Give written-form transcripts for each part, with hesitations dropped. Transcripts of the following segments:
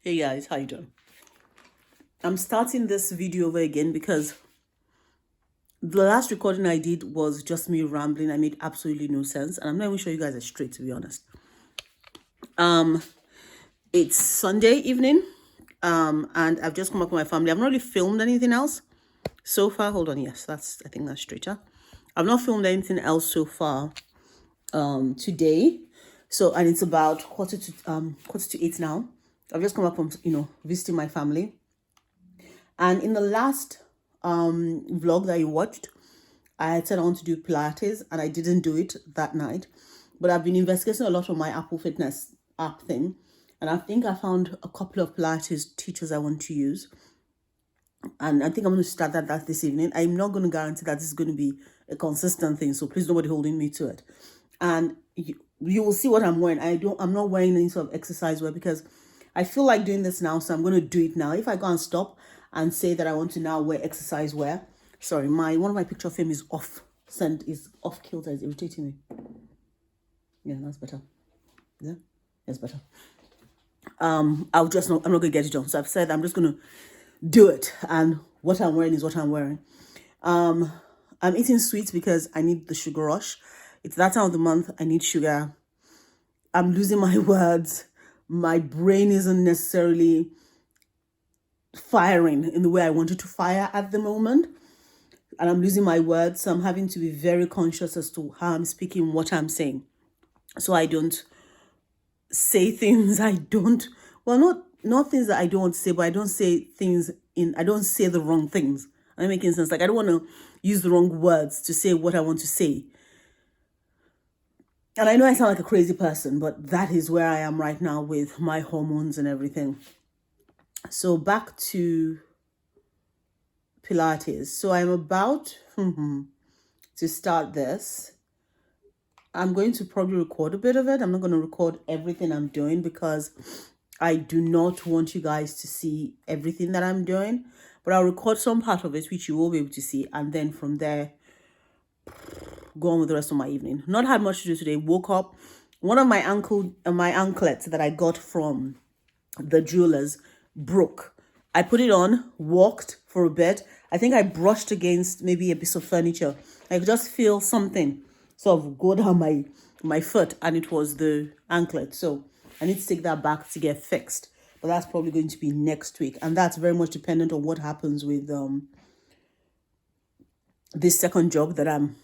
Hey guys, how you doing? I'm starting this video over again because the last recording I did was just me rambling. I made absolutely no sense, and I'm not even sure you guys are straight, to be honest. Um, it's Sunday evening, and I've just come up with my family. I've not really filmed anything else so far. Hold on, yes, I think that's straighter. I've not filmed anything else so far today. So, and it's about quarter to 8 now. I've just come up from visiting my family. And in the last vlog that you watched, I had said I want to do Pilates and I didn't do it that night. But I've been investigating a lot on my Apple Fitness app thing. And I think I found a couple of Pilates teachers I want to use. And I think I'm going to start that this evening. I'm not going to guarantee that this is going to be a consistent thing. So please nobody holding me to it. And you will see what I'm wearing. I'm not wearing any sort of exercise wear because I feel like doing this now. So I'm going to do it now. If I go and stop and say that I want to now wear exercise wear. Sorry, one of my picture frame is off. Is off kilter. It's irritating me. Yeah, that's better. Yeah, that's better. I'm not gonna get it done. So I've said I'm just gonna do it, and what I'm wearing is what I'm wearing. I'm eating sweets because I need the sugar rush. It's that time of the month. I need sugar. I'm losing my words. My brain isn't necessarily firing in the way I wanted to fire at the moment. And I'm losing my words. So I'm having to be very conscious as to how I'm speaking, what I'm saying. So I don't say things not things that I don't want to say, but I don't say the wrong things. Am I making sense? Like, I don't want to use the wrong words to say what I want to say. And I know I sound like a crazy person, but that is where I am right now with my hormones and everything. So back to Pilates. So I'm about to start this. I'm going to probably record a bit of it. I'm not going to record everything I'm doing because I do not want you guys to see everything that I'm doing. But I'll record some part of it, which you will be able to see. And then from there, go on with the rest of my evening. Not had much to do today. Woke up. One of my anklets that I got from the jewelers broke. I put it on, walked for a bit. I think I brushed against maybe a piece of furniture. I could just feel something sort of go down my foot, and it was the anklet. So I need to take that back to get fixed. But that's probably going to be next week. And that's very much dependent on what happens with this second job that I'm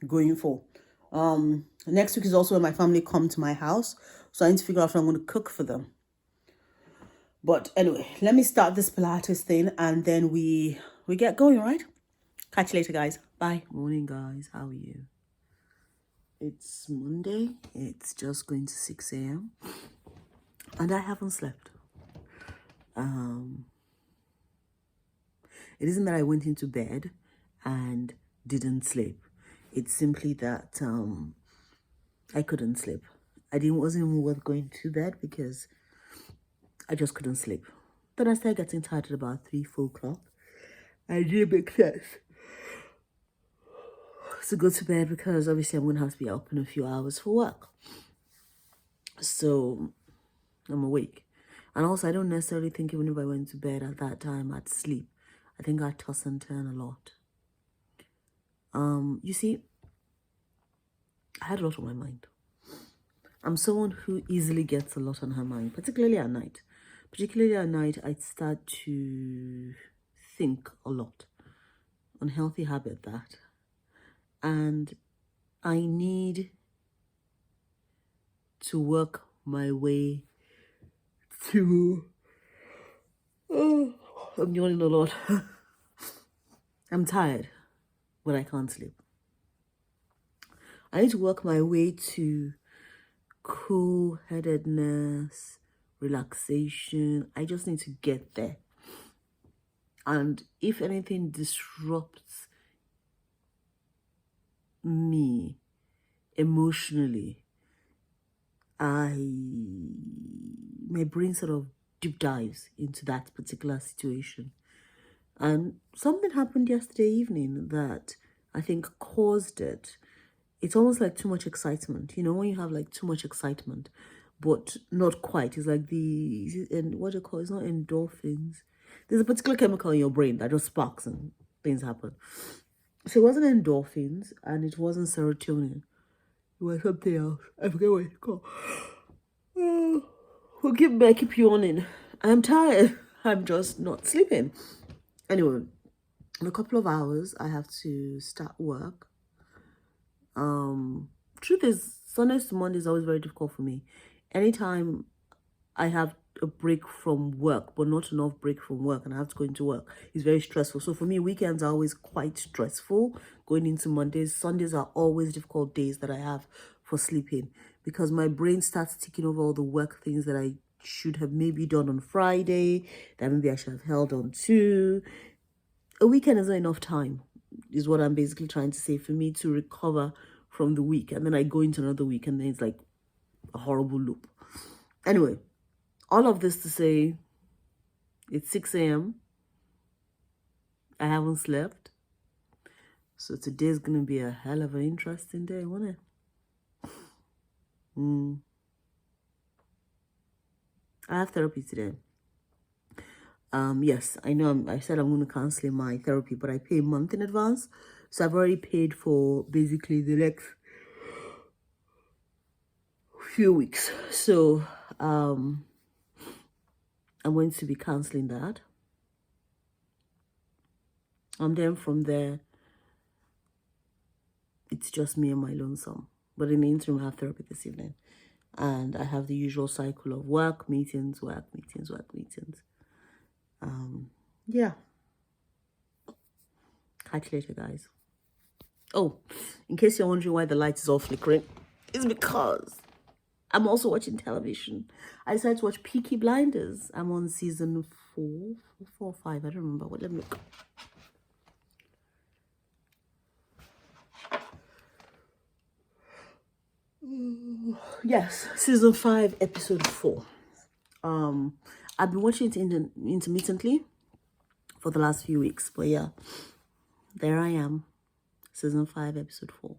going for. Next week is also when my family come to my house. So I need to figure out if I'm going to cook for them. But anyway, let me start this Pilates thing and then we get going, right? Catch you later, guys. Bye. Morning, guys. How are you? It's Monday. It's just going to 6 a.m. and I haven't slept. It isn't that I went into bed and didn't sleep. It's simply that I couldn't sleep. Wasn't even worth going to bed because I just couldn't sleep. Then I started getting tired at about 3-4 o'clock. I did make sense to go to bed because obviously I'm going to have to be up in a few hours for work. So I'm awake. And also, I don't necessarily think even if I went to bed at that time, I'd sleep. I think I'd toss and turn a lot. You see, I had a lot on my mind. I'm someone who easily gets a lot on her mind, particularly at night. Particularly at night, I start to think a lot. Unhealthy habit, that. And I need to work my way to... Oh, I'm yawning a lot. I'm tired, but I can't sleep. I need to work my way to cool-headedness, relaxation. I just need to get there. And if anything disrupts me emotionally, my brain sort of deep dives into that particular situation. And something happened yesterday evening that I think caused it. It's almost like too much excitement. You know, when you have like too much excitement, but not quite. It's like and what do you call it? It's not endorphins. There's a particular chemical in your brain that just sparks and things happen. So it wasn't endorphins and it wasn't serotonin. It was something else. I forget what it's called. I keep yawning. I'm tired. I'm just not sleeping. Anyway, in a couple of hours, I have to start work. Truth is, Sundays to Mondays is always very difficult for me. Anytime I have a break from work, but not enough break from work, and I have to go into work, it's very stressful. So for me, weekends are always quite stressful. Going into Mondays, Sundays are always difficult days that I have for sleeping, because my brain starts ticking over all the work things that I should have maybe done on Friday, that maybe I should have held on to. A weekend isn't enough time, is what I'm basically trying to say, for me to recover from the week. And then I go into another week and then it's like a horrible loop. Anyway, all of this to say, it's 6 a.m. I haven't slept. So today's going to be a hell of an interesting day, won't it? I have therapy today. Yes, I know I said I'm going to cancel my therapy, but I pay a month in advance. So I've already paid for basically the next few weeks. So I'm going to be canceling that. And then from there, it's just me and my lonesome. But in the interim, I have therapy this evening. And I have the usual cycle of work, meetings, work, meetings, work, meetings. Yeah. Catch you later, guys. Oh, in case you're wondering why the light is all flickering, it's because I'm also watching television. I decided to watch Peaky Blinders. I'm on season 4 or 5. I don't remember. What? Let me look. Yes, season 5, episode 4. I've been watching it intermittently for the last few weeks, but yeah, there I am, season 5, episode 4.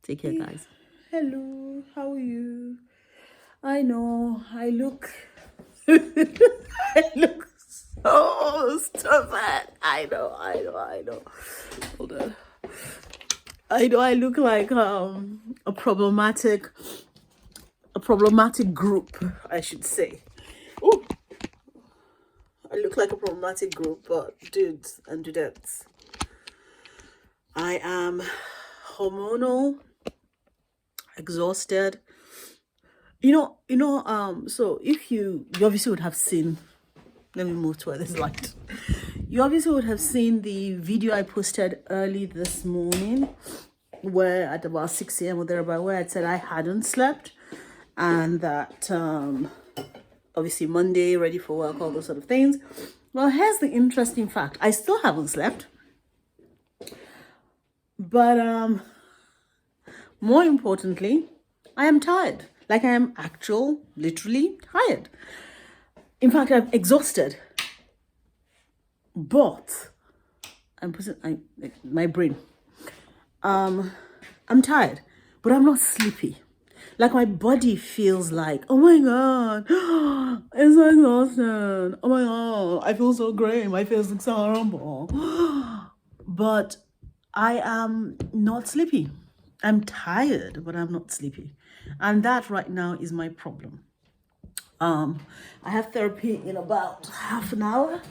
Take care, guys. Hello, how are you? I know I look I look so stupid. I know. Hold on. I know I look like a problematic group, I should say. Ooh. I look like a problematic group, but dudes and dudettes, I am hormonal, exhausted. So if you obviously would have seen, let me move to where there's light. You obviously would have seen the video I posted early this morning, where at about 6 a.m. or thereabout, where I said I hadn't slept, and that obviously Monday, ready for work, all those sort of things. Well, here's the interesting fact. I still haven't slept. But more importantly, I am tired. Like, I am literally tired. In fact, I'm exhausted. But my brain. I'm tired, but I'm not sleepy. Like, my body feels like, oh my God, it's so exhausted. Oh my God, I feel so great. My face looks horrible. But I am not sleepy. I'm tired, but I'm not sleepy. And that right now is my problem. I have therapy in about half an hour.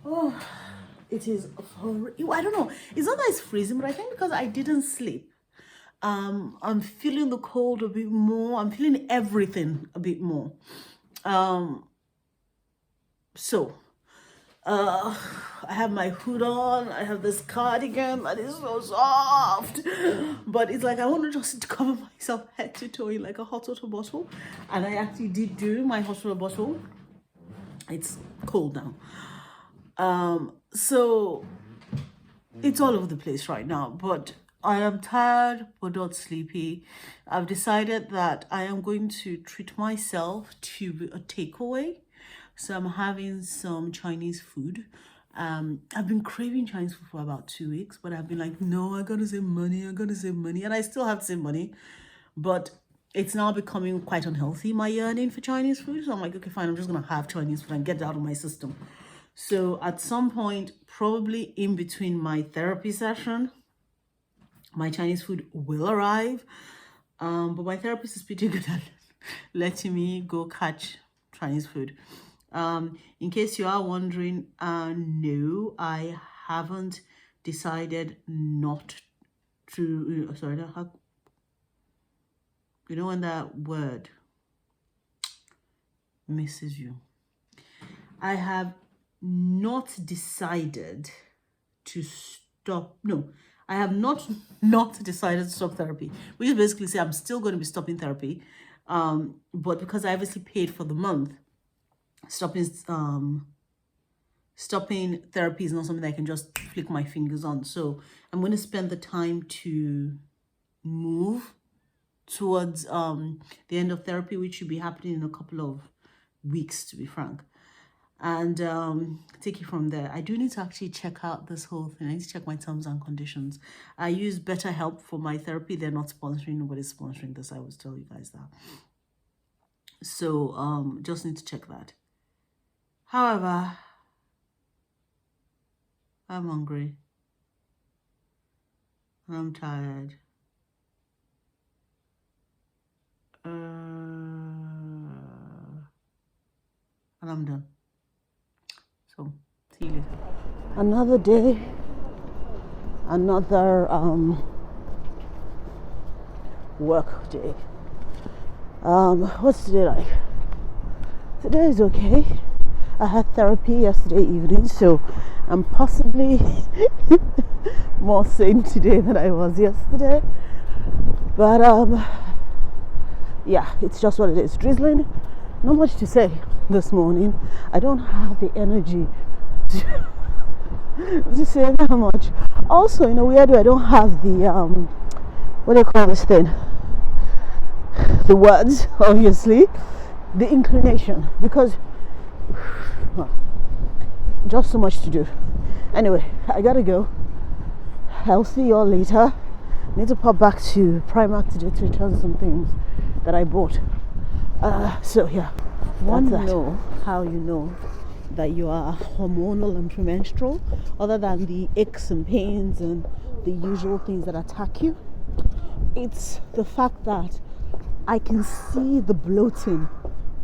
Oh, it is I don't know. It's not that it's freezing, but I think because I didn't sleep, I'm feeling the cold a bit more. I'm feeling everything a bit more. So I have my hood on. I have this cardigan that is so soft, but it's like I want to just cover myself head to toe in like a hot water bottle. And I actually did do my hot water bottle. It's cold now. So it's all over the place right now, but I am tired but not sleepy. I've decided that I am going to treat myself to a takeaway. So I'm having some Chinese food. I've been craving Chinese food for about 2 weeks, but I've been like, no, I gotta save money. And I still have to save money. But it's now becoming quite unhealthy, my yearning for Chinese food. So I'm like, okay, fine, I'm just gonna have Chinese food and get it out of my system. So at some point, probably in between my therapy session, my Chinese food will arrive. But my therapist is pretty good at letting me go catch Chinese food. In case you are wondering, no, I haven't decided not to. Sorry, you know when that word misses you. I have not decided to stop. No, I have not decided to stop therapy, which is basically say I'm still going to be stopping therapy. But because I obviously paid for the month, stopping therapy is not something that I can just flick my fingers on. So I'm going to spend the time to move towards the end of therapy, which should be happening in a couple of weeks, to be frank, and take it from there. I do need to actually check out this whole thing. I need to check my terms and conditions. I use BetterHelp for my therapy. They're not sponsoring. Nobody's sponsoring this. I will tell you guys that. So just need to check that. However, I'm hungry and I'm tired. And I'm done. So see you later. Another day, another work day. What's today like? Today is okay. I had therapy yesterday evening, so I'm possibly more sane today than I was yesterday. But yeah, it's just what it is. Drizzling. Not much to say this morning. I don't have the energy to say that much. Also, in a weird way, I don't have the what do you call this thing? The words, obviously, the inclination, because well, just so much to do. Anyway, I gotta go. I'll see you all later. I need to pop back to Primark today to return some things that I bought. So yeah, want to know how you know that you are hormonal and premenstrual, other than the aches and pains and the usual things that attack you. It's the fact that I can see the bloating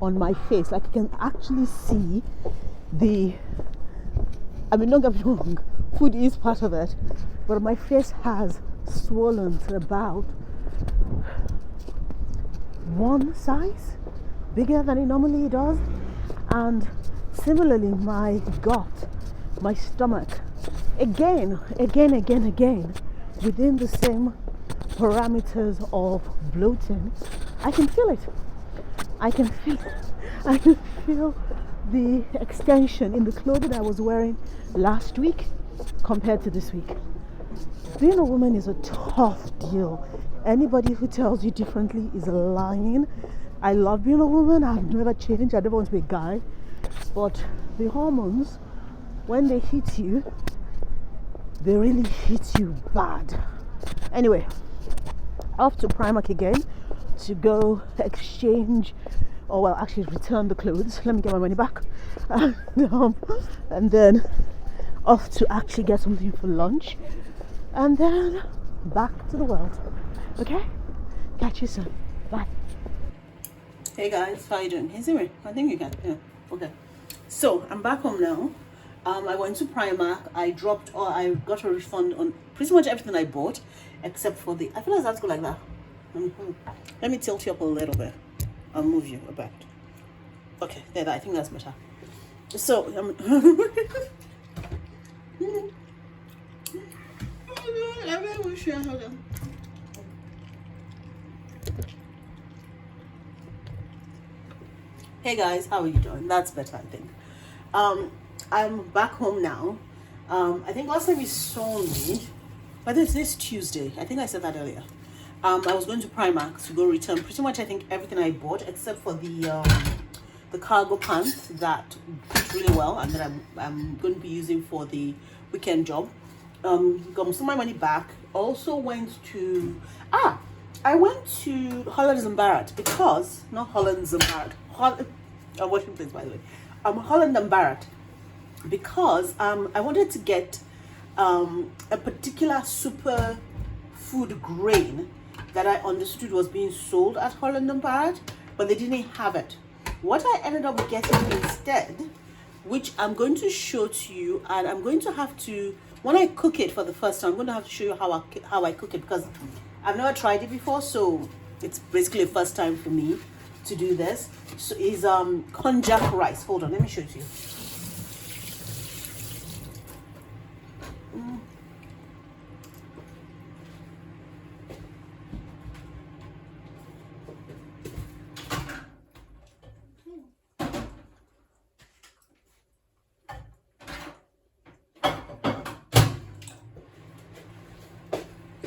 on my face. Like I can actually see don't get me wrong, food is part of it, but my face has swollen to about one size bigger than it normally does. And similarly, my gut, my stomach, again, within the same parameters of bloating, I can feel it. I can feel the extension in the clothing I was wearing last week compared to this week. Being a woman is a tough deal. Anybody who tells you differently is lying. I love being a woman. I've never changed. I never want to be a guy. But the hormones, when they hit you, they really hit you bad. Anyway, off to Primark again to go exchange, or well, actually return the clothes. Let me get my money back. And then off to actually get something for lunch. And then back to the world. Okay? Catch you soon. Bye. Hey guys, how you doing? Can you see me? I think you can. Yeah. Okay. So I'm back home now. I went to Primark. I got a refund on pretty much everything I bought, except for I feel like that's go like that. Let me tilt you up a little bit. I'll move you about. Okay, there. I think that's better. So hey guys, how are you doing? That's better, I think. I'm back home now. I think last time you saw me, but this is Tuesday. I think I said that earlier. I was going to Primark to go return pretty much I think everything I bought except for the cargo pants that fit really well and that I'm going to be using for the weekend job. Got some of my money back. Also went to I went to Hollands and Barrett because, not Hollands and Barrett, a washing place by the way, Holland and Barrett, because I wanted to get a particular super food grain that I understood was being sold at Holland and Barrett, but they didn't have it. What I ended up getting instead, which I'm going to show to you, and I'm going to have to, when I cook it for the first time, I'm going to have to show you how I cook it, because I've never tried it before, so it's basically a first time for me to do this. So is konjac rice. Hold on, let me show it to you.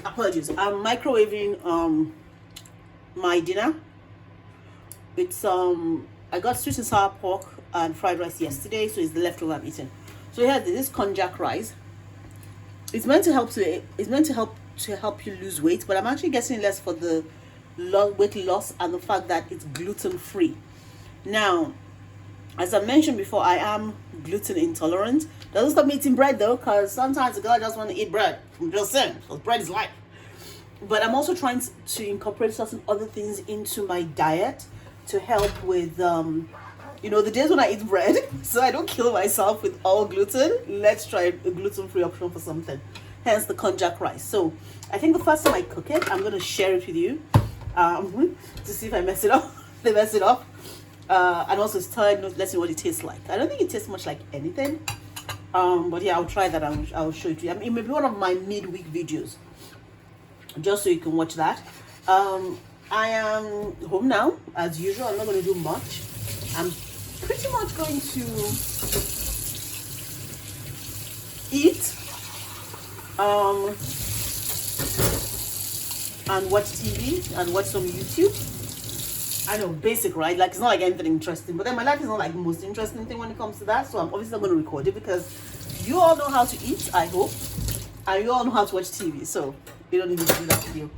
Apologies, I'm microwaving my dinner. It's I got sweet and sour pork and fried rice yesterday, so it's the leftover I'm eating. So here's this konjac rice. It's meant to help you lose weight, but I'm actually getting less for the weight loss and the fact that it's gluten free. Now, as I mentioned before, I am gluten intolerant. Doesn't stop me eating bread though, because sometimes the girl just want to eat bread. I'm just saying, because bread is life. But I'm also trying to incorporate certain other things into my diet to help with, the days when I eat bread, so I don't kill myself with all gluten. Let's try a gluten-free option for something. Hence the konjac rice. So I think the first time I cook it, I'm going to share it with you to see if I mess it up. They mess it up. And also let's see what it tastes like. I don't think it tastes much like anything. But yeah, I'll try that. I'll show it to you. I mean, it may be one of my midweek videos, just so you can watch that. I am home now, as usual. I'm not going to do much. I'm pretty much going to eat and watch TV and watch some YouTube. I know, basic, right? Like, it's not like anything interesting, but then my life is not like the most interesting thing when it comes to that, so I'm obviously not going to record it, because you all know how to eat, I hope, and you all know how to watch TV, so you don't need me to do that video.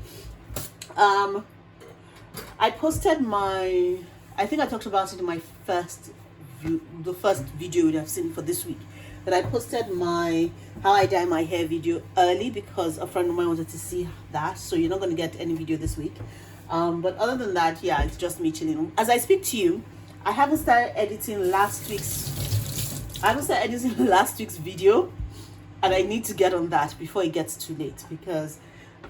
I posted I think I talked about it in my the first video you have seen for this week, that I posted my how I dye my hair video early because a friend of mine wanted to see that, so you're not going to get any video this week. But other than that, yeah, it's just me chilling. As I speak to you, I haven't started editing last week's video, and I need to get on that before it gets too late, because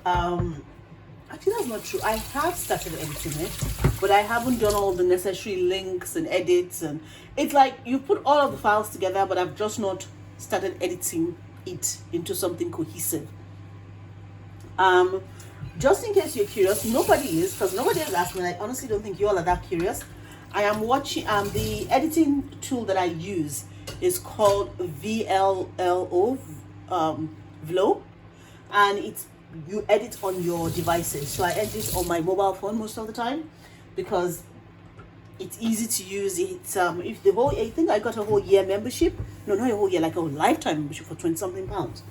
actually that's not true. I have started editing it, but I haven't done all the necessary links and edits, and it's like you put all of the files together, but I've just not started editing it into something cohesive. Just in case you're curious, nobody is, because nobody has asked me. I honestly don't think you all are that curious. I am watching the editing tool that I use is called VLLO, Vlo, and you edit on your devices. So I edit on my mobile phone most of the time because it's easy to use. It's I think I got a whole year membership. No, not a whole year, like a lifetime membership for 20-something pounds.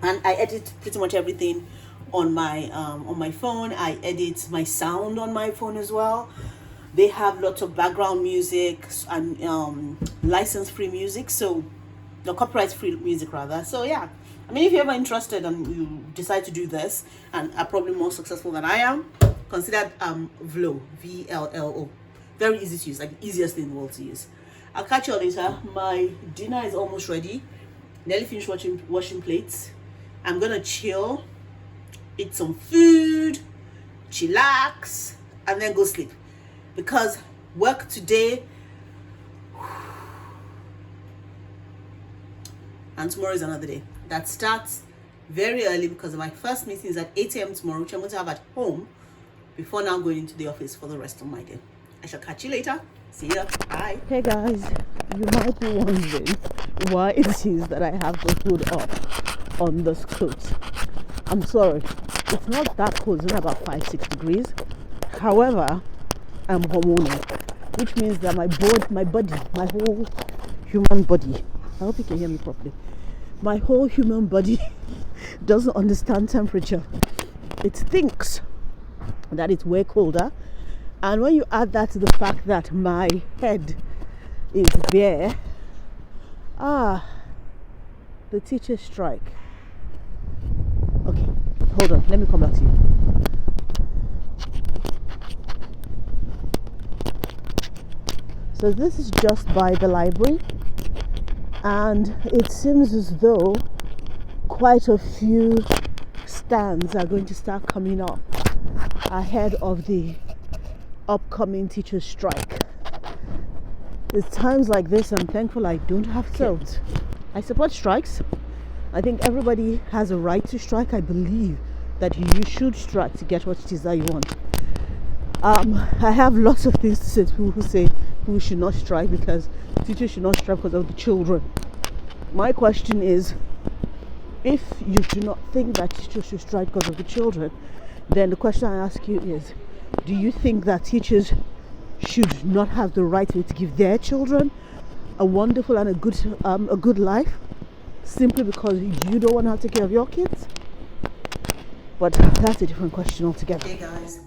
And I edit pretty much everything on my phone. I edit my sound on my phone as well. They have lots of background music and license-free music, so no, copyright-free music rather. So yeah, I mean, if you're ever interested and you decide to do this and are probably more successful than I am, consider Vlo, VLLO. Very easy to use, like the easiest thing in the world to use. I'll catch you all later. My dinner is almost ready. Nearly finished washing plates. I'm gonna chill, eat some food, chillax, and then go sleep. Because work today and tomorrow is another day. That starts very early because my first meeting is at 8 a.m. tomorrow, which I'm going to have at home before now going into the office for the rest of my day. I shall catch you later. See ya. Bye. Hey guys, you might be wondering why it is that I have the hood up on this coat. I'm sorry, it's not that cold. It's not about 5-6 degrees. However, I'm hormonal, which means that my body, my whole human body, I hope you can hear me properly, my whole human body doesn't understand temperature. It thinks that it's way colder. And when you add that to the fact that my head is bare, the teachers strike. Okay, hold on, let me come back to you. So this is just by the library, and it seems as though quite a few stands are going to start coming up ahead of the upcoming teachers strike. It's times like this I'm thankful I don't have kids. I support strikes. I think everybody has a right to strike. I believe that you should strike to get what it is that you want. I have lots of things to say to people who say people should not strike because teachers should not strike because of the children. My question is, if you do not think that teachers should strike because of the children, then the question I ask you is, do you think that teachers should not have the right to give their children a wonderful and a good life simply because you don't want to have to take care of your kids? But that's a different question altogether. Hey guys,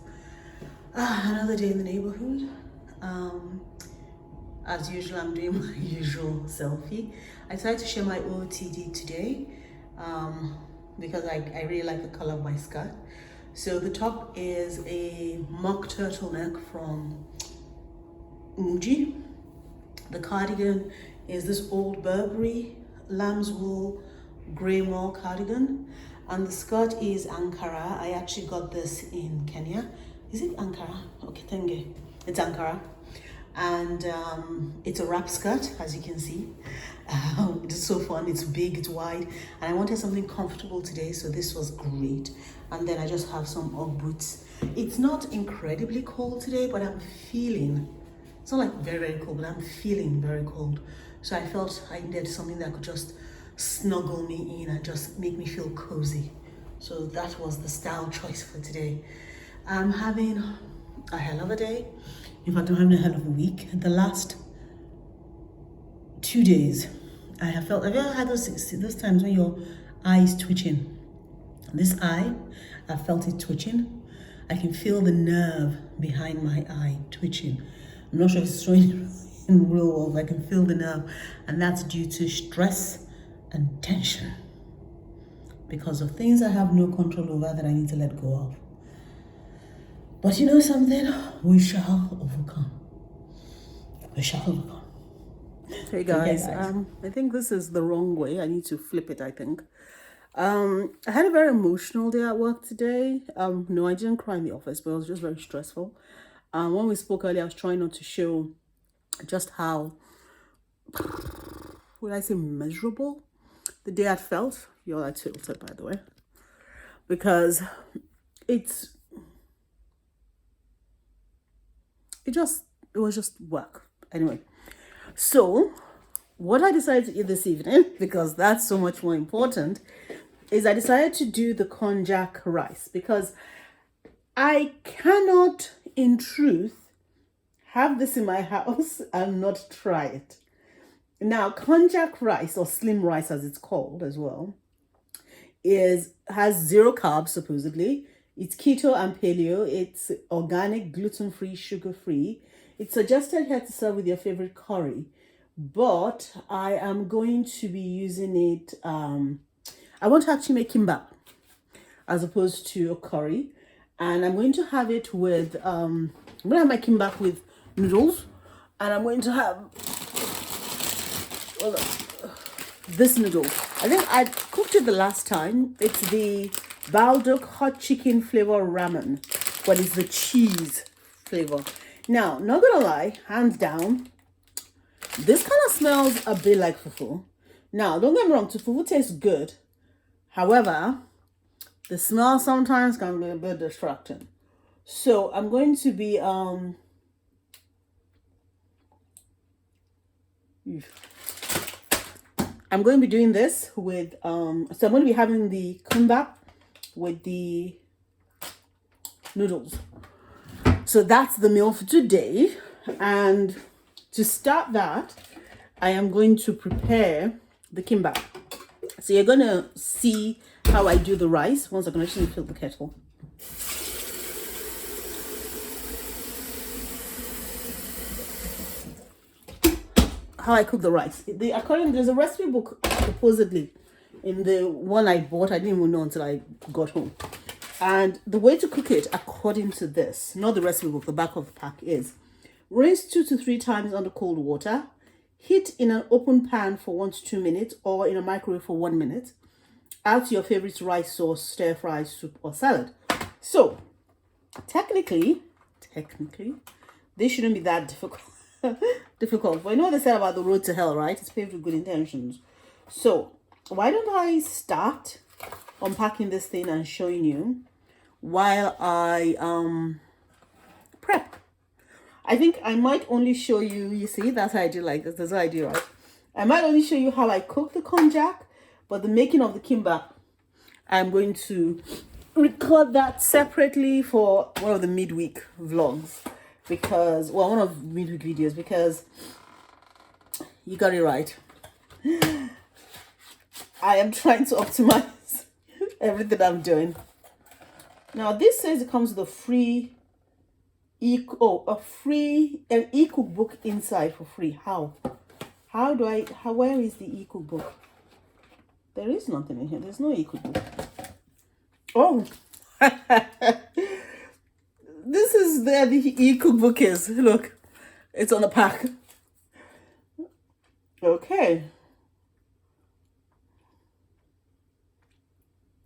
another day in the neighborhood. As usual, I'm doing my usual selfie. I decided to share my OOTD today because I really like the color of my skirt. So the top is a mock turtleneck from Muji. The cardigan is this old Burberry lamb's wool grey mall cardigan, and the skirt is Ankara. I actually got this in Kenya. Is it Ankara? Okay, thank you. It's Ankara, and it's a wrap skirt, as you can see. It's so fun. It's big, it's wide, and I wanted something comfortable today, so this was great. And then I just have some Ugg boots. It's not incredibly cold today, but I'm feeling, it's not like very, very cold, but I'm feeling very cold. So I felt I needed something that could just snuggle me in and just make me feel cozy. So that was the style choice for today. I'm having a hell of a day. In fact, I'm having a hell of a week. The last 2 days, I have felt, have you ever had those times when your eye is twitching? This eye, I felt it twitching. I can feel the nerve behind my eye twitching. I'm not sure if it's showing in real world, I can feel the nerve, and that's due to stress and tension because of things I have no control over that I need to let go of. But you know something? We shall overcome. We shall overcome. Hey guys, I think this is the wrong way. I need to flip it, I think. I had a very emotional day at work today. No, I didn't cry in the office, but it was just very stressful. When we spoke earlier, I was trying not to show just how, would I say, miserable the day had felt. Y'all are tilted, by the way, because it was just work. Anyway, so what I decided to eat this evening, because that's so much more important, is I decided to do the konjac rice, because I cannot, in truth, have this in my house and not try it. Now, konjac rice, or slim rice as it's called as well, has 0 carbs supposedly. It's keto and paleo. It's organic, gluten-free, sugar-free. It's suggested here to serve with your favorite curry, but I am going to be using it. I want to actually make kimbap as opposed to a curry, and I'm going to have it with I'm going to have my kimbap with noodles, and I'm going to have this noodle. I think I cooked it the last time. It's the Balduk hot chicken flavor ramen, but it's the cheese flavor. Now, not gonna lie, hands down, this kind of smells a bit like fufu. Now, don't get me wrong, fufu tastes good. However, the smell sometimes can be a bit distracting. So I'm going to be I'm going to be doing this with so I'm going to be having the kimbap with the noodles. So that's the meal for today. And to start that, I am going to prepare the kimbap. So you're going to see how I do the rice. Once I'm going to actually fill the kettle. how I cook the rice. There's a recipe book supposedly in the one I bought. I didn't even know until I got home. And the way to cook it, according to this, not the recipe book, the back of the pack, is rinse 2 to 3 times under cold water, heat in an open pan for 1 to 2 minutes or in a microwave for 1 minute. Add to your favorite rice sauce, stir fry, soup, or salad. So, technically, this shouldn't be that difficult. But you know what they said about the road to hell, right? It's paved with good intentions. So, why don't I start unpacking this thing and showing you while I prep. I think I might only show you, you see, that's how I do like this. That's what I do, right? I might only show you how I cook the konjac, but the making of the kimbap, I'm going to record that separately for one of the midweek vlogs. Because, well, one of midweek videos, because you got it right. I am trying to optimize everything I'm doing. Now, this says it comes with a free an e-cookbook inside for free. Where is the e-cookbook? There is nothing in here. There's no e-cookbook. Oh. This is where the e-cookbook is. Look, it's on the pack. Okay.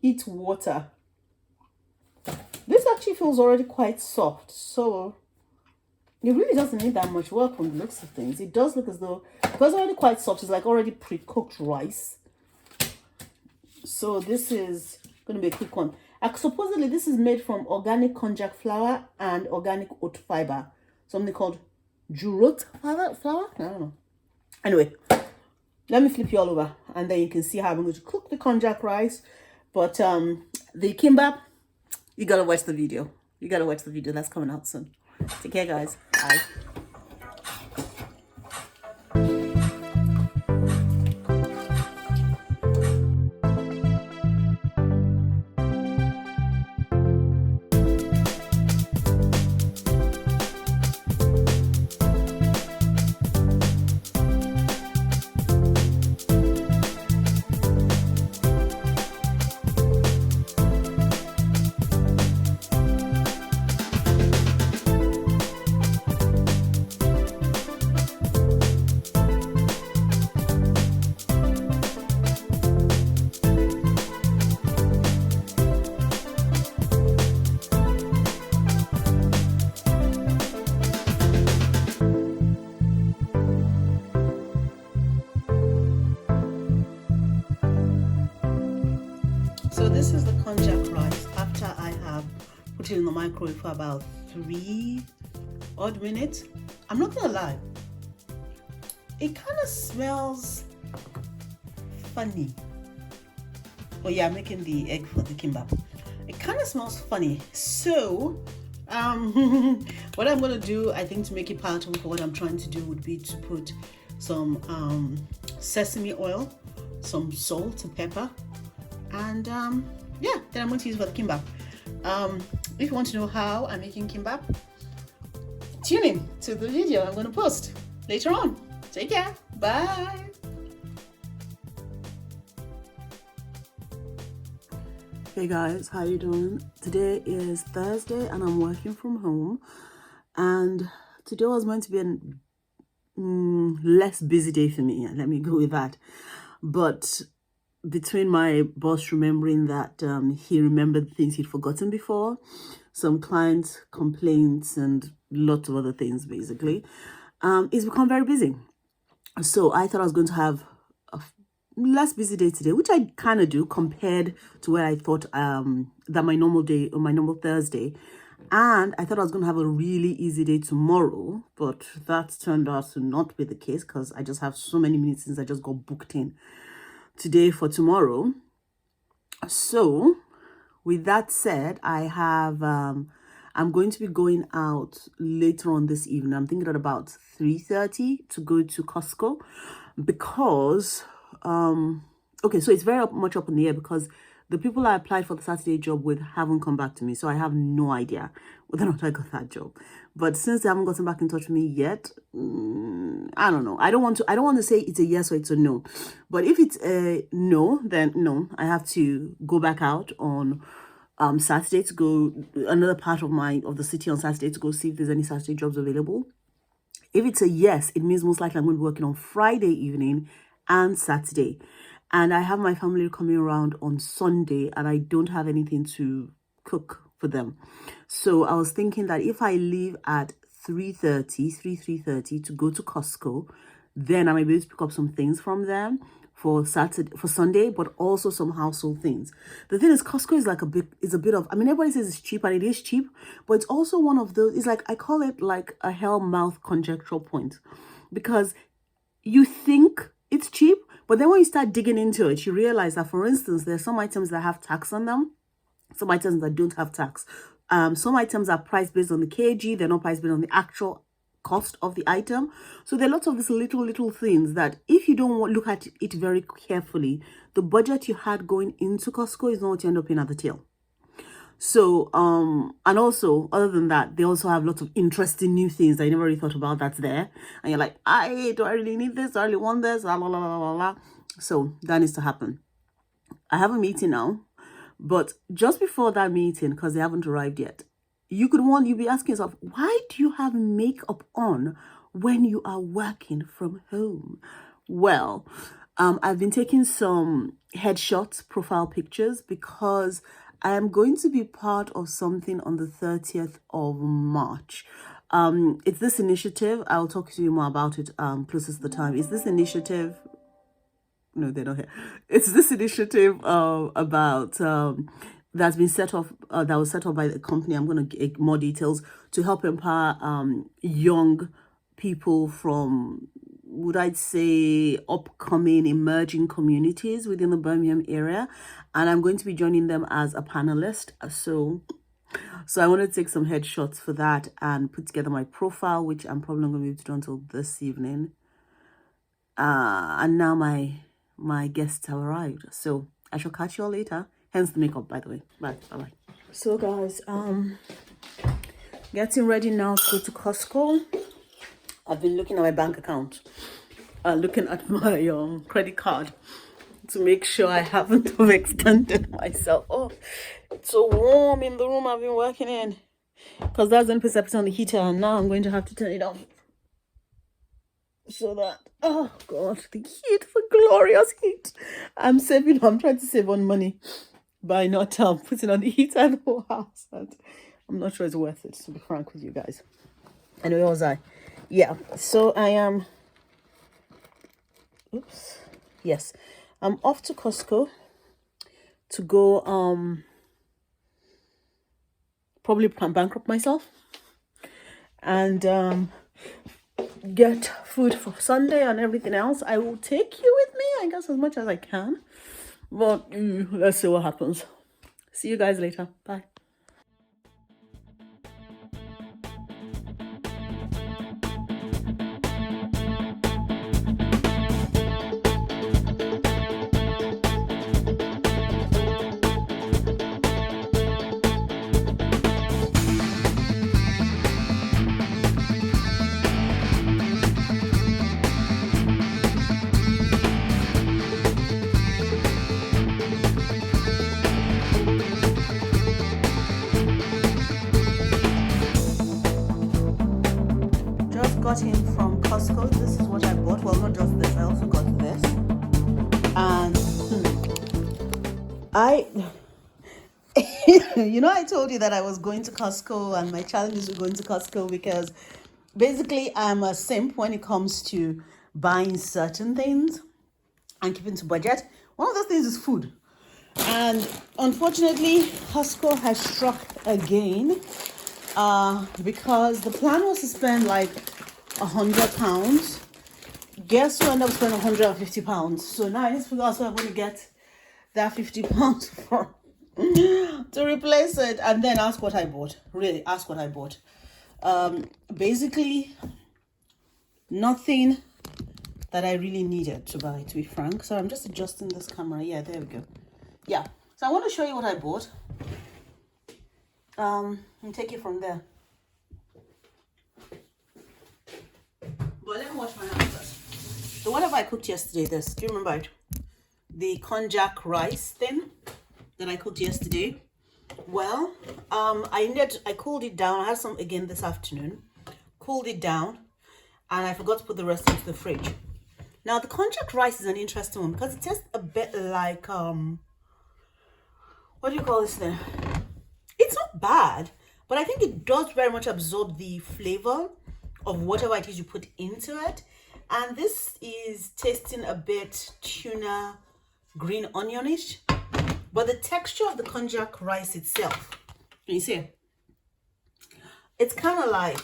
Eat water. This actually feels already quite soft, so it really doesn't need that much work from the looks of things. It does look as though, because already quite soft, it's like already pre-cooked rice. So this is going to be a quick one. Supposedly this is made from organic konjac flour and organic oat fiber. Something called jurot flour? I don't know. Anyway, let me flip you all over and then you can see how I'm going to cook the konjac rice. But the kimbap, you gotta watch the video. That's coming out soon. Take care, guys. Bye. So this is the konjac rice after I have put it in the microwave for about 3 odd minutes. I'm not gonna lie, it kind of smells funny. Oh yeah, I'm making the egg for the kimbap. It kind of smells funny. So what I'm gonna do, I think, to make it palatable for what I'm trying to do would be to put some sesame oil, some salt and pepper, and yeah, then I'm going to use for the kimbap. If you want to know how I'm making kimbap, tune in to the video I'm going to post later on. Take care. Bye. Hey guys, how you doing? Today is Thursday and I'm working from home, and today was meant to be a less busy day for me. Let me go with that. But between my boss remembering that he remembered things he'd forgotten before, some client complaints and lots of other things, basically, it's become very busy. So I thought I was going to have a less busy day today, which I kind of do compared to where I thought that my normal day or my normal Thursday. And I thought I was going to have a really easy day tomorrow, but that turned out to not be the case because I just have so many minutes since I just got booked in today for tomorrow. So with that said, I have I'm going to be going out later on this evening. I'm thinking at about 3:30 to go to Costco because okay, so it's very much up in the air because the people I applied for the Saturday job with haven't come back to me, so I have no idea whether or not I got that job. But since they haven't gotten back in touch with me yet, then I don't know. I don't want to say it's a yes or it's a no. But if it's a no, then no. I have to go back out on Saturday to go another part of the city on Saturday to go see if there's any Saturday jobs available. If it's a yes, it means most likely I'm going to be working on Friday evening and Saturday. And I have my family coming around on Sunday and I don't have anything to cook for them. So I was thinking that if I leave at 3:30 to go to Costco, then I might be able to pick up some things from them for Sunday, but also some household things. The thing is, Costco is like a bit of, I mean, everybody says it's cheap and it is cheap, but it's also one of those, it's like, I call it like a hell mouth conjectural point, because you think it's cheap, but then when you start digging into it, you realize that, for instance, there's some items that have tax on them, some items that don't have tax. Some items are priced based on the kg, they're not priced based on the actual cost of the item. So there are lots of these little things that if you don't look at it very carefully, the budget you had going into Costco is not what you end up in at the tail. So and also, other than that, they also have lots of interesting new things that you never really thought about that's there, and you're like, do I really need this? Do I really want this? La, la, la, la, la, la. So that needs to happen. I have a meeting now, but just before that meeting, because they haven't arrived yet, you'd be asking yourself, why do you have makeup on when you are working from home? Well, I've been taking some headshots, profile pictures, because I am going to be part of something on the 30th of March. It's this initiative. I'll talk to you more about it closer to the time. It's this initiative. No, they're not here. It's this initiative about that's been set off, that was set up by the company. I'm going to get more details to help empower young people from, would I say, upcoming emerging communities within the Birmingham area. And I'm going to be joining them as a panelist. So I want to take some headshots for that and put together my profile, which I'm probably not going to be able to do until this evening. And now my guests have arrived. So I shall catch you all later. Hence the makeup, by the way. Bye. Bye-bye. So guys, getting ready now to go to Costco. I've been looking at my bank account, looking at my credit card to make sure I haven't overextended myself. Oh, it's so warm in the room I've been working in, because that's when put on the heater, and now I'm going to have to turn it off so that, oh god, the heat, the glorious heat. I'm trying to save on money by not putting on the heater in the whole house, and I'm not sure it's worth it, to be frank with you guys. Anyway, what was I? Yeah, so I am, yes, I'm off to Costco to go, probably bankrupt myself and get food for Sunday and everything else. I will take you with me, I guess, as much as I can, but let's see what happens. See you guys later. Bye. Got in from Costco. This is what I bought. Well, not just this, I also got this. And I told you that I was going to Costco, and my challenges were going to Costco because basically I'm a simp when it comes to buying certain things and keeping to budget. One of those things is food. And unfortunately, Costco has struck again because the plan was to spend like £100. Guess who ended up spending £150? So now I need to figure out where I'm going to get that £50 from to replace it, and then ask what I bought. Really, ask what I bought. Basically, nothing that I really needed to buy, to be frank. So I'm just adjusting this camera. Yeah, there we go. Yeah. So I want to show you what I bought. And take it from there. But let me wash my hands. what have I cooked yesterday? This, do you remember it? The konjac rice thing that I cooked yesterday. Well, I cooled it down. I had some again this afternoon. Cooled it down, and I forgot to put the rest into the fridge. Now the konjac rice is an interesting one because it tastes a bit like what do you call this thing? It's not bad, but I think it does very much absorb the flavor of whatever it is you put into it. And this is tasting a bit tuna, green onionish, but the texture of the konjac rice itself, can you see? It's kind of like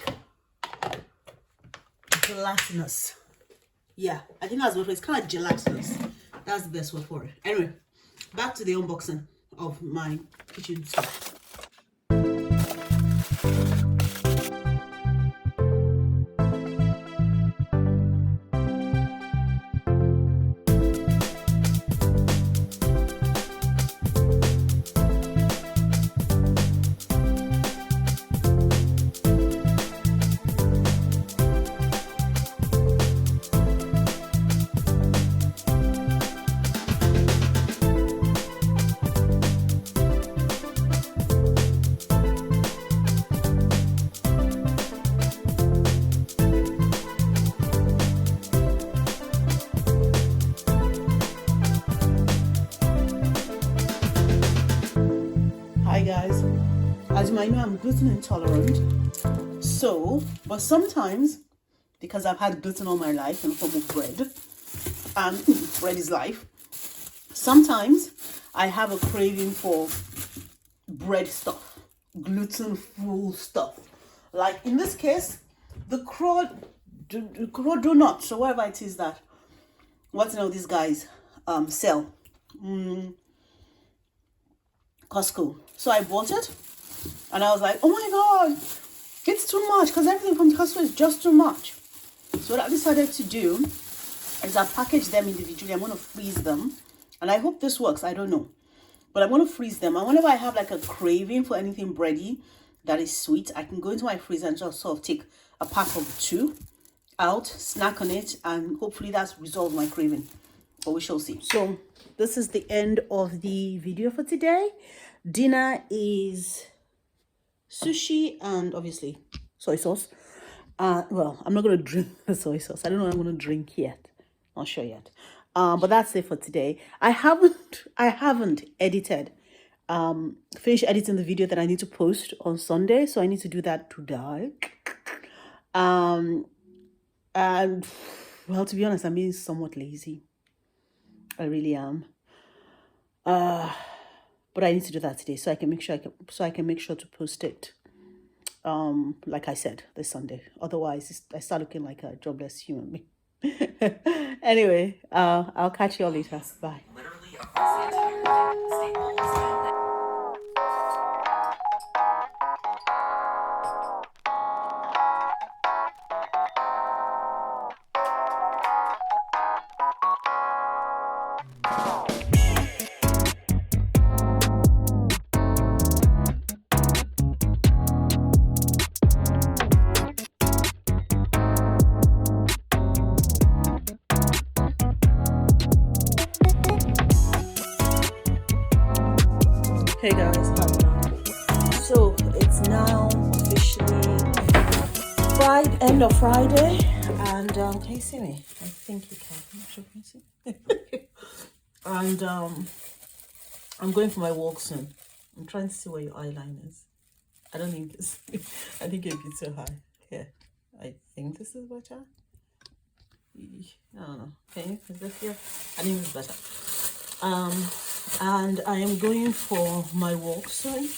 gelatinous. Yeah, I think that's what it is. It's kind of gelatinous. That's the best word for it. Anyway, back to the unboxing of my kitchen stuff. Hi guys, as you might know, I'm gluten intolerant. So, but sometimes, because I've had gluten all my life in the form of bread, and bread is life, sometimes I have a craving for bread stuff, gluten-full stuff. Like in this case, the crow donuts, or whatever it is that, what these guys sell. Costco. So I bought it and I was like, oh my god, it's too much because everything from Costco is just too much. So what I decided to do is I package them individually. I'm going to freeze them and I hope this works. I don't know, but I'm going to freeze them. And whenever I have like a craving for anything bready that is sweet, I can go into my freezer and just sort of take a pack of 2 out, snack on it, and hopefully that's resolved my craving. But we shall see. So this is the end of the video for today. Dinner is sushi and obviously soy sauce. Well, I'm not going to drink the soy sauce. I don't know what I'm going to drink yet. Not sure yet. But that's it for today. I haven't edited, finished editing the video that I need to post on Sunday. So I need to do that today. And well, to be honest, I'm being somewhat lazy. I really am. But I need to do that today so I can make sure to post it. Like I said, this Sunday. Otherwise, I start looking like a jobless human being. Anyway, I'll catch you all later. Bye. Hey guys, so it's now officially end of Friday, and can you see me? I think you can. I'm not sure you can see. And I'm going for my walk soon. I'm trying to see where your eyeline is. I don't think this. I think it'd be too high. Here, I think this is better. I don't know. Okay, is this here? I think it's better. And I am going for my walk soon.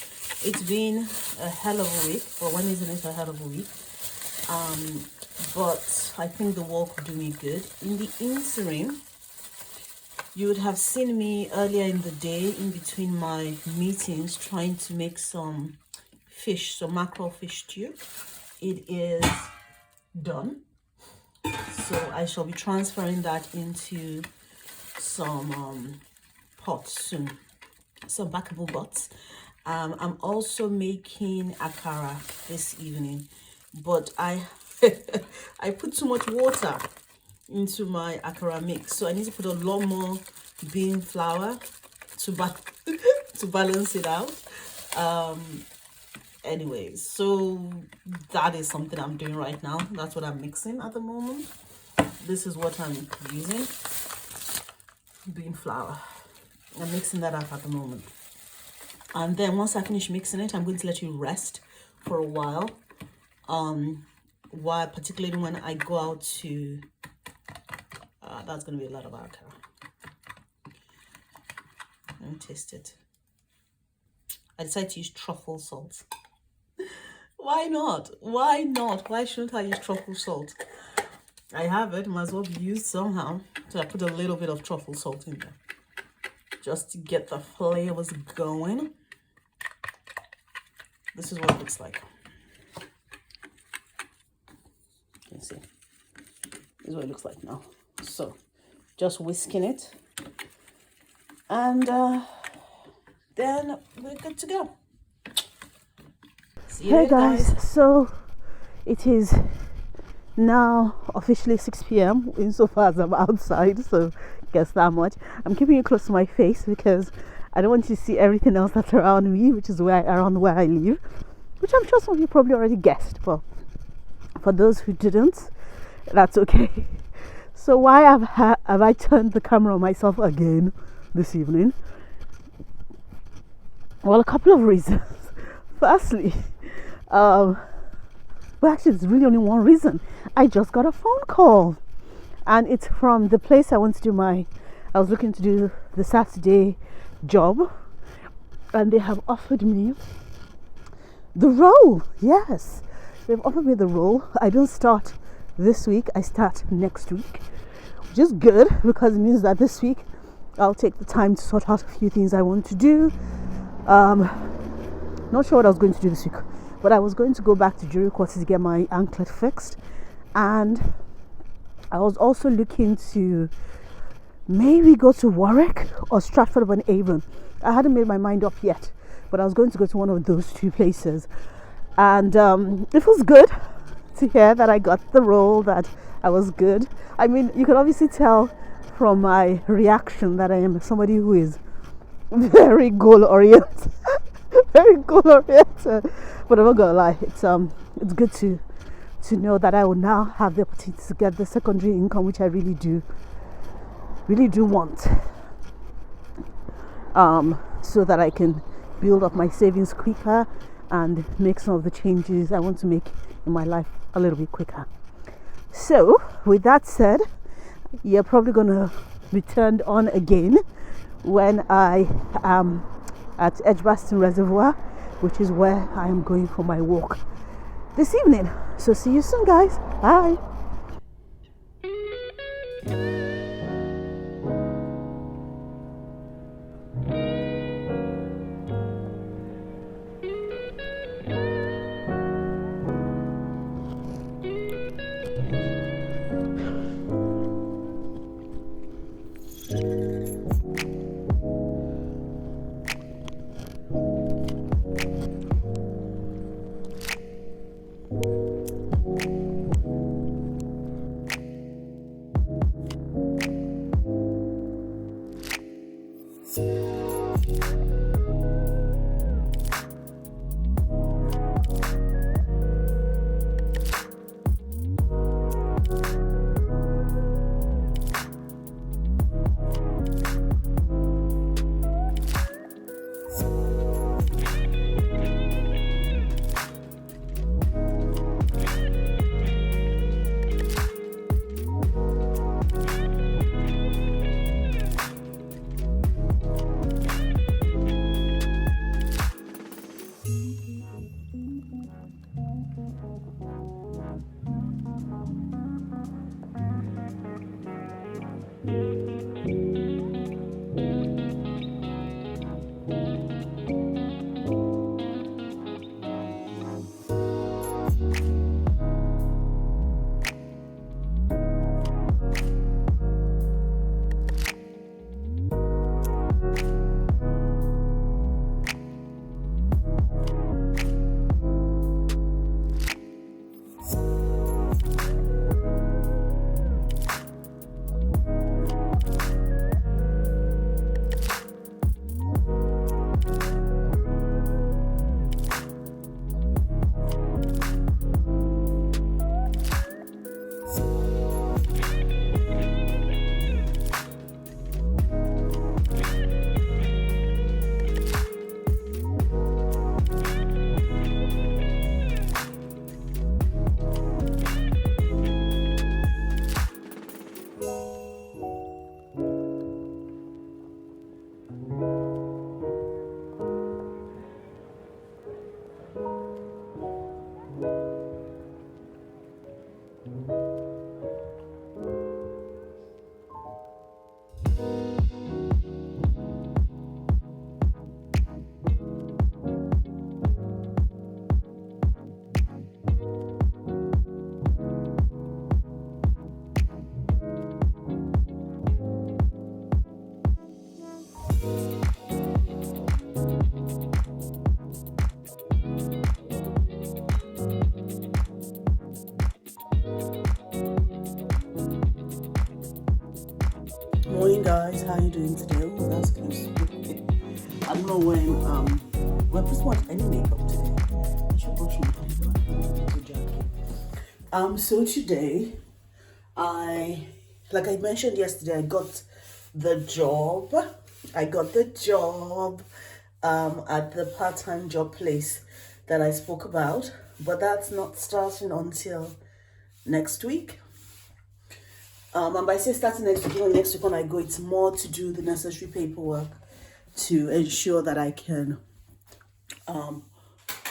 It's been a hell of a week. Well, when isn't it a hell of a week? But I think the walk will do me good. In the interim, you would have seen me earlier in the day in between my meetings trying to make some fish, some mackerel fish stew. It is done. So I shall be transferring that into some pots soon, some backable pots. I'm also making akara this evening, but I I put too much water into my akara mix. So I need to put a lot more bean flour to to balance it out. Anyways, so that is something I'm doing right now. That's what I'm mixing at the moment. This is what I'm using, bean flour. I'm mixing that up at the moment. And then once I finish mixing it, I'm going to let you rest for a while. Particularly when I go out to, that's going to be a lot of akara. Let me taste it. I decided to use truffle salt. Why not? Why not? Why shouldn't I use truffle salt? I have it, might as well be used somehow. So I put a little bit of truffle salt in there, just to get the flavors going. This is what it looks like. You can see. This is what it looks like now. So, just whisking it. And then we're good to go. See you later, guys. So, it is now officially 6 p.m. insofar as I'm outside, so guess that much. I'm keeping it close to my face because I don't want you to see everything else that's around me, which is around where I live, which I'm sure some of you probably already guessed, but for those who didn't, that's okay. So why have I turned the camera on myself again this evening? Well, a couple of reasons. Firstly, well, actually there's really only one reason. I just got a phone call, and it's from the place I want to do I was looking to do the Saturday job, and they have offered me the role. Yes, they've offered me the role. I don't start this week, I start next week, which is good because it means that this week I'll take the time to sort out a few things I want to do. Not sure what I was going to do this week, but I was going to go back to jury courses to get my anklet fixed, and I was also looking to maybe go to Warwick or Stratford-upon-Avon. I hadn't made my mind up yet, but I was going to go to one of those two places, and it was good to hear that I got the role, that I was good. I mean, you can obviously tell from my reaction that I am somebody who is very goal oriented. Very goal oriented, but I'm not gonna lie, it's good to know that I will now have the opportunity to get the secondary income, which I really do want, so that I can build up my savings quicker and make some of the changes I want to make in my life a little bit quicker. So with that said, you're probably gonna be turned on again when I am at Edgbaston Reservoir, which is where I am going for my walk this evening. So see you soon, guys. Bye. Morning guys, how you doing today? Oh, that's close. I'm not wearing well, first watch any makeup today. I should brush my teeth. So today like I mentioned yesterday, I got the job. At the part-time job place that I spoke about, but that's not starting until next week. And by say starting next week, when I go, it's more to do the necessary paperwork to ensure that I can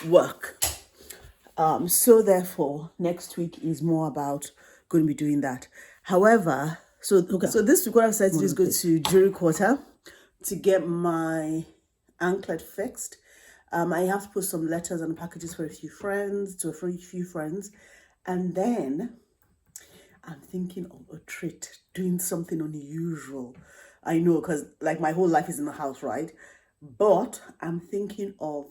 work. So therefore, next week is more about going to be doing that. However, so this week what I've said is go to Jewelry Quarter to get my anklet fixed. I have to put some letters and packages for a few friends, and then I'm thinking of a treat, doing something unusual. I know, because like my whole life is in the house, right? But I'm thinking of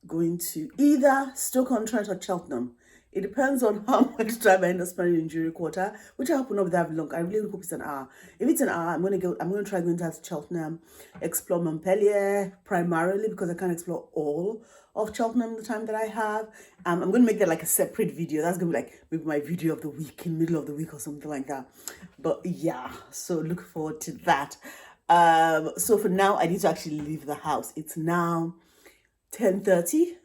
going to either Stoke-on-Trent or Cheltenham. It depends on how much time I end up spending in Jewelry Quarter, which I hope will not be that long. I really hope it's an hour. If it's an hour, I'm gonna try going to Cheltenham, explore Montpellier primarily because I can't explore all of Cheltenham the time that I have. I'm gonna make that like a separate video. That's gonna be like maybe my video of the week, in the middle of the week or something like that. But yeah, so look forward to that. So for now, I need to actually leave the house. It's now 10:30.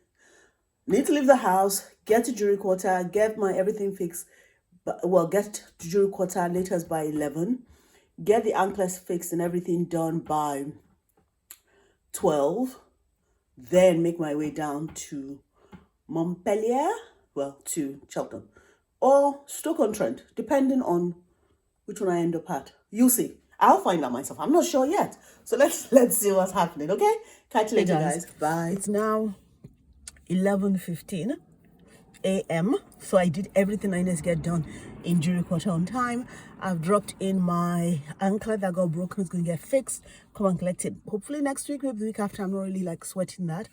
Need to leave the house, get to Jewelry Quarter, get my everything fixed. Get to Jewelry Quarter latest by 11. Get the anklets fixed and everything done by 12. Then make my way down to Montpellier, to Cheltenham, or Stoke-on-Trent, depending on which one I end up at. You'll see. I'll find out myself. I'm not sure yet. So let's see what's happening, okay? Catch you later, guys. Bye. It's now 11:15 a.m. So I did everything I need to get done in Jewelry Quarter on time. I've dropped in my anklet that got broken. It's going to get fixed. Come and collect it. Hopefully next week, maybe the week after. I'm not really like sweating that.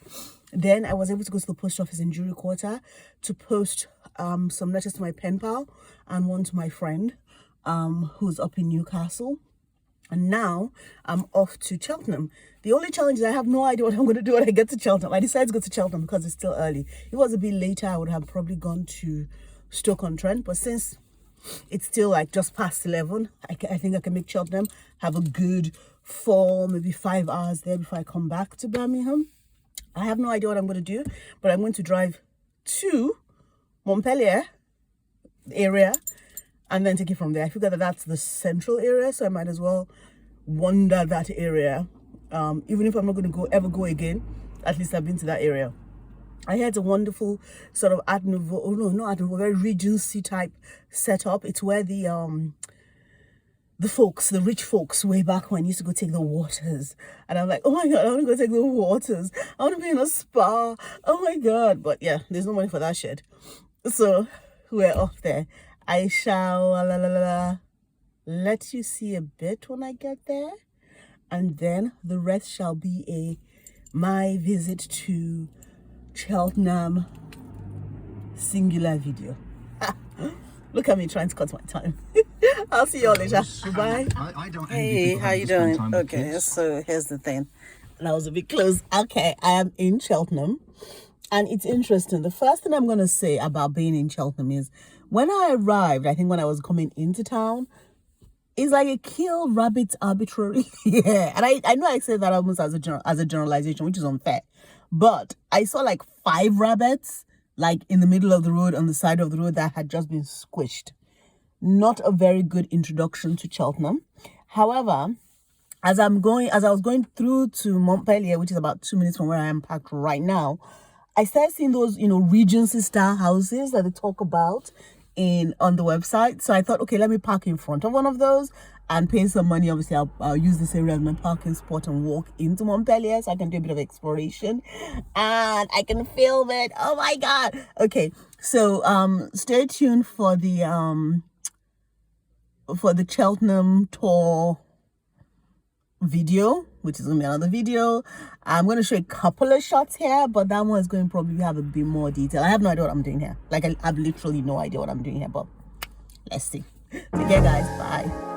Then I was able to go to the post office in Jewelry Quarter to post some letters to my pen pal and one to my friend who's up in Newcastle. And now I'm off to Cheltenham. The only challenge is I have no idea what I'm going to do when I get to Cheltenham. I decided to go to Cheltenham because it's still early. If it was a bit later, I would have probably gone to Stoke-on-Trent. But since it's still like just past 11, I think I can make Cheltenham, have a good 4, maybe 5 hours there before I come back to Birmingham. I have no idea what I'm going to do, but I'm going to drive to Montpellier area and then take it from there. I figure that that's the central area, so I might as well wander that area. Even if I'm not going to ever go again, at least I've been to that area. I had a wonderful sort of Art Nouveau, not Art Nouveau, very Regency type setup. It's where the rich folks way back when used to go take the waters. And I'm like, oh my God, I want to go take the waters. I want to be in a spa. Oh my God. But yeah, there's no money for that shit. So we're off there. I shall let you see a bit when I get there. And then the rest shall be my visit to Cheltenham singular video. Look at me trying to cut my time. I'll see you all later. Bye. Hey, how you doing? Okay, so here's the thing. That was a bit close. Okay, I am in Cheltenham. And it's interesting. The first thing I'm going to say about being in Cheltenham is when I arrived, I think when I was coming into town, it's like a kill rabbits arbitrarily. Yeah. And I know I said that almost as a generalization, which is unfair. But I saw like 5 rabbits, like in the middle of the road, on the side of the road, that had just been squished. Not a very good introduction to Cheltenham. However, as I was going through to Montpellier, which is about 2 minutes from where I am parked right now, I started seeing those, Regency style houses that they talk about on the website. So I thought, okay, let me park in front of one of those and pay some money. Obviously, I'll use this area as my parking spot and walk into Montpellier so I can do a bit of exploration and I can film it. Oh my God. Okay. So stay tuned for the Cheltenham tour video, which is gonna be another video. I'm gonna show a couple of shots here, but that one is going to probably have a bit more detail. I have no idea what I'm doing here. Like, I have literally no idea what I'm doing here, but let's see. Take care, guys. Bye.